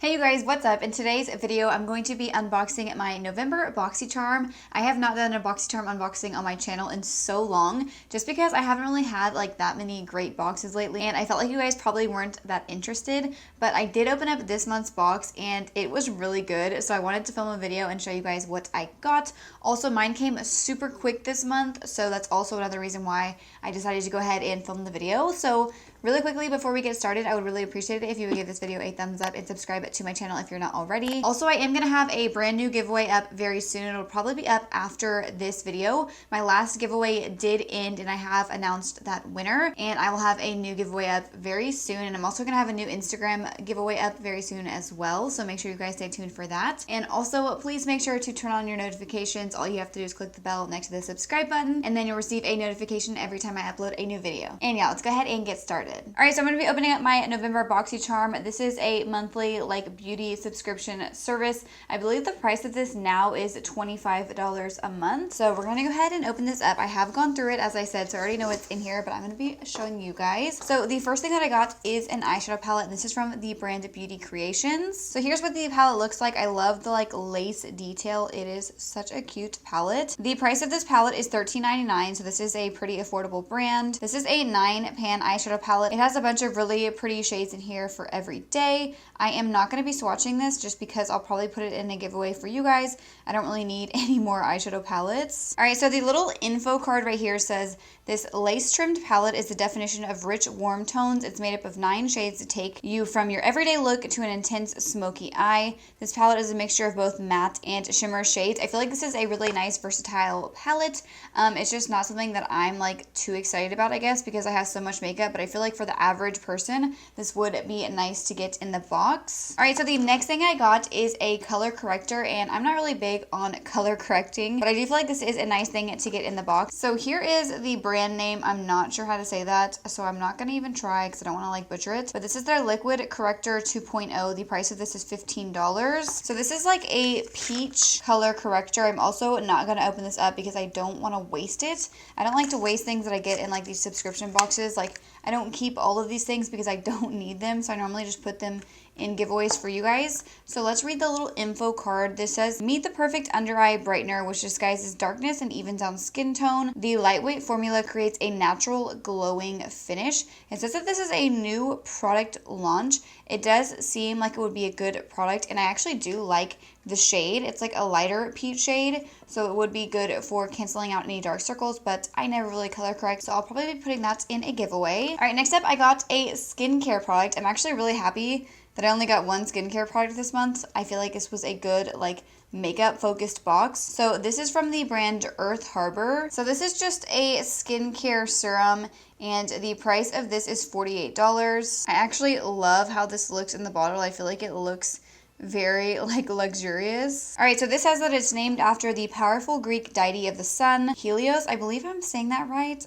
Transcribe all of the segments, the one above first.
Hey you guys, what's up? In today's video, I'm going to be unboxing my November Boxycharm. I have not done a Boxycharm unboxing on my channel in so long, just because I haven't really had like that many great boxes lately, and I felt like you guys probably weren't that interested, but I did open up this month's box and it was really good, so I wanted to film a video and show you guys what I got. Also, mine came super quick this month, so that's also another reason why I decided to go ahead and film the video. So really quickly, before we get started, I would really appreciate it if you would give this video a thumbs up and subscribe to my channel if you're not already. Also, I am going to have a brand new giveaway up very soon. It'll probably be up after this video. My last giveaway did end and I have announced that winner, and I will have a new giveaway up very soon, and I'm also going to have a new Instagram giveaway up very soon as well, so make sure you guys stay tuned for that. And also, please make sure to turn on your notifications. All you have to do is click the bell next to the subscribe button, and then you'll receive a notification every time I upload a new video. And yeah, let's go ahead and get started. Alright, so I'm going to be opening up my November Boxycharm. This is a monthly like beauty subscription service. I believe the price of this now is $25 a month. So we're going to go ahead and open this up. I have gone through it, as I said, so I already know what's in here, but I'm going to be showing you guys. So the first thing that I got is an eyeshadow palette, and this is from the brand Beauty Creations. So here's what the palette looks like. I love the like lace detail. It is such a cute palette. The price of this palette is $13.99, so this is a pretty affordable brand. This is a 9-pan eyeshadow palette. It has a bunch of really pretty shades in here for every day. I am not going to be swatching this just because I'll probably put it in a giveaway for you guys. I don't really need any more eyeshadow palettes. Alright, so the little info card right here says, this lace trimmed palette is the definition of rich, warm tones. It's made up of 9 shades to take you from your everyday look to an intense, smoky eye. This palette is a mixture of both matte and shimmer shades. I feel like this is a really nice, versatile palette. It's just not something that I'm like too excited about, I guess, because I have so much makeup, but I feel like for the average person, this would be nice to get in the box. Alright, so the next thing I got is a color corrector, and I'm not really big on color correcting, but I do feel like this is a nice thing to get in the box. So here is the brand name. I'm not sure how to say that, so I'm not going to even try because I don't want to like butcher it, but this is their Liquid Corrector 2.0. The price of this is $15. So this is like a peach color corrector. I'm also not going to open this up because I don't want to waste it. I don't like to waste things that I get in like these subscription boxes. Like, I don't keep all of these things because I don't need them, so I normally just put them in giveaways for you guys. So let's read the little info card. This says, meet the perfect under eye brightener which disguises darkness and evens out skin tone. The lightweight formula creates a natural glowing finish. It says that this is a new product launch. It does seem like it would be a good product, and I actually do like the shade. It's like a lighter peach shade, so it would be good for canceling out any dark circles, but I never really color correct, so I'll probably be putting that in a giveaway. Alright, next up I got a skincare product. I'm actually really happy that I only got one skincare product this month. I feel like this was a good like makeup focused box. So this is from the brand Earth Harbor. So this is just a skincare serum, and the price of this is $48. I actually love how this looks in the bottle. I feel like it looks very like luxurious. Alright, so this says that it's named after the powerful Greek deity of the sun, Helios. I believe I'm saying that right.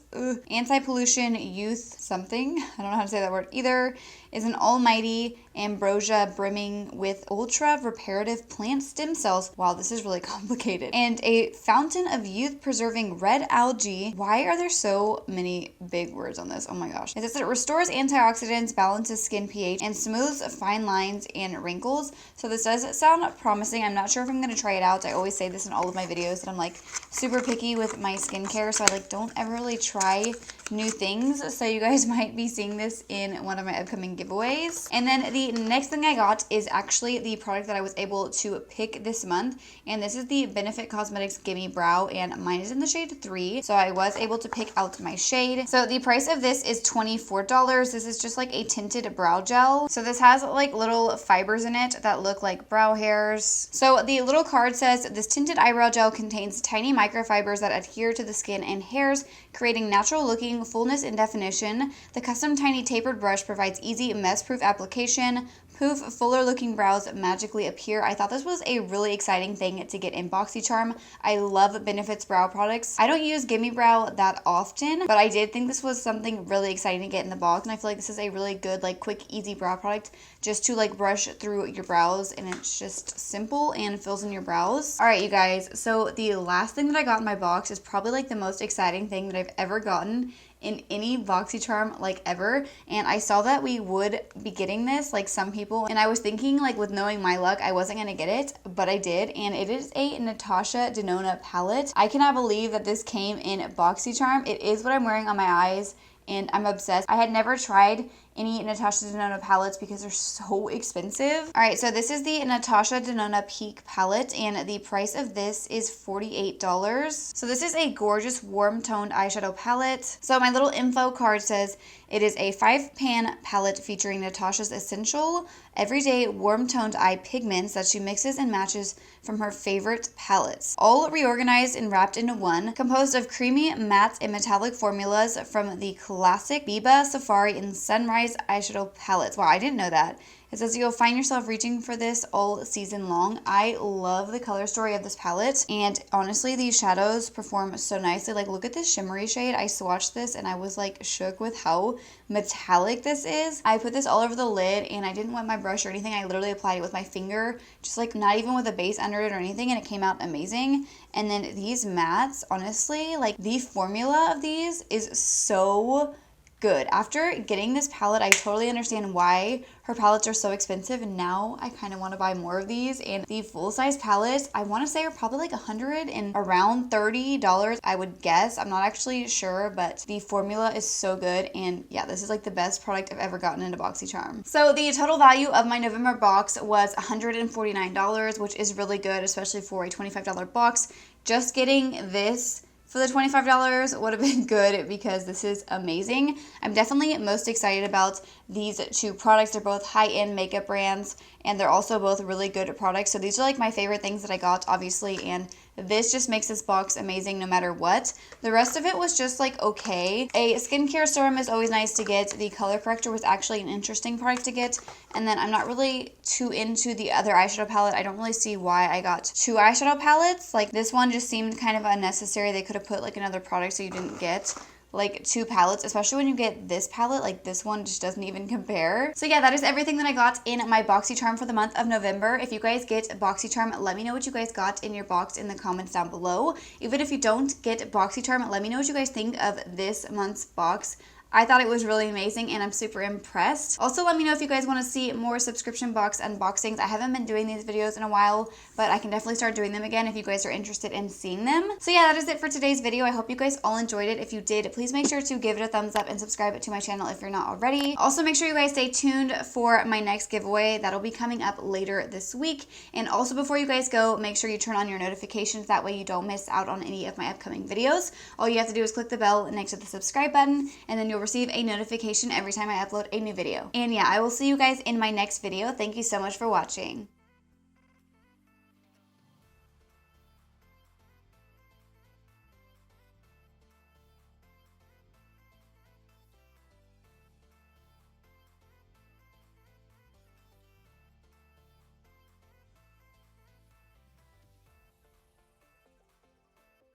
Anti-pollution youth something. I don't know how to say that word either. Is an almighty ambrosia brimming with ultra reparative plant stem cells. Wow, this is really complicated. And a fountain of youth preserving red algae. Why are there so many big words on this? Oh my gosh. It says that it restores antioxidants, balances skin pH, and smooths fine lines and wrinkles. So this does sound promising. I'm not sure if I'm going to try it out. I always say this in all of my videos that I'm like super picky with my skincare, so I like don't ever really try new things. So you guys might be seeing this in one of my upcoming giveaways. And then the next thing I got is actually the product that I was able to pick this month, and this is the Benefit Cosmetics Gimme Brow, and mine is in the shade 3, so I was able to pick out my shade. So the price of this is $24. This is just like a tinted brow gel. So this has like little fibers in it that look like brow hairs. So the little card says, this tinted eyebrow gel contains tiny microfibers that adhere to the skin and hairs, creating natural looking fullness and definition. The custom tiny tapered brush provides easy mess-proof application. Poof, fuller looking brows magically appear. I thought this was a really exciting thing to get in Boxycharm. I love Benefit's brow products. I don't use Gimme Brow that often, but I did think this was something really exciting to get in the box, and I feel like this is a really good, like, quick, easy brow product just to, like, brush through your brows, and it's just simple and fills in your brows. Alright, you guys, so the last thing that I got in my box is probably, like, the most exciting thing that I've ever gotten, in any Boxycharm like ever, and I saw that we would be getting this, like some people, and I was thinking like with knowing my luck I wasn't gonna get it, but I did, and it is a Natasha Denona palette. I cannot believe that this came in Boxycharm. It is what I'm wearing on my eyes, and I'm obsessed. I had never tried any Natasha Denona palettes because they're so expensive. All right, so this is the Natasha Denona Peak palette, and the price of this is $48. So this is a gorgeous warm toned eyeshadow palette. So my little info card says it is a 5-pan palette featuring Natasha's essential everyday warm toned eye pigments that she mixes and matches from her favorite palettes, all reorganized and wrapped into one, composed of creamy matte and metallic formulas from the classic Biba, Safari, and Sunrise eyeshadow palettes. Wow, I didn't know that. It says you'll find yourself reaching for this all season long. I love the color story of this palette, and honestly these shadows perform so nicely. Like, look at this shimmery shade. I swatched this and I was like shook with how metallic this is. I put this all over the lid and I didn't wet my brush or anything. I literally applied it with my finger, just like not even with a base under it or anything, and it came out amazing. And then these mattes, honestly, like the formula of these is so good. After getting this palette, I totally understand why her palettes are so expensive, and now I kind of want to buy more of these. And the full-size palettes, I want to say, are probably like $100 and around $30, I would guess. I'm not actually sure, but the formula is so good, and yeah, this is like the best product I've ever gotten into Boxycharm. So the total value of my November box was $149, which is really good, especially for a $25 box. Just getting this for the $25 would have been good because this is amazing. I'm definitely most excited about these two products. They're both high-end makeup brands, and they're also both really good products. So these are like my favorite things that I got, obviously, and this just makes this box amazing no matter what. The rest of it was just like okay. A skincare serum is always nice to get. The color corrector was actually an interesting product to get. And then I'm not really too into the other eyeshadow palette. I don't really see why I got two eyeshadow palettes. Like, this one just seemed kind of unnecessary. They could have put like another product so you didn't get like two palettes, especially when you get this palette. Like, this one just doesn't even compare. So yeah, that is everything that I got in my Boxycharm for the month of November. If you guys get Boxycharm, let me know what you guys got in your box in the comments down below. Even if you don't get Boxycharm, let me know what you guys think of this month's box. I thought it was really amazing, and I'm super impressed. Also, let me know if you guys want to see more subscription box unboxings. I haven't been doing these videos in a while, but I can definitely start doing them again if you guys are interested in seeing them. So yeah, that is it for today's video. I hope you guys all enjoyed it. If you did, please make sure to give it a thumbs up and subscribe to my channel if you're not already. Also, make sure you guys stay tuned for my next giveaway. That'll be coming up later this week. And also, before you guys go, make sure you turn on your notifications. That way you don't miss out on any of my upcoming videos. All you have to do is click the bell next to the subscribe button, and then you'll receive a notification every time I upload a new video. And yeah, I will see you guys in my next video. Thank you so much for watching.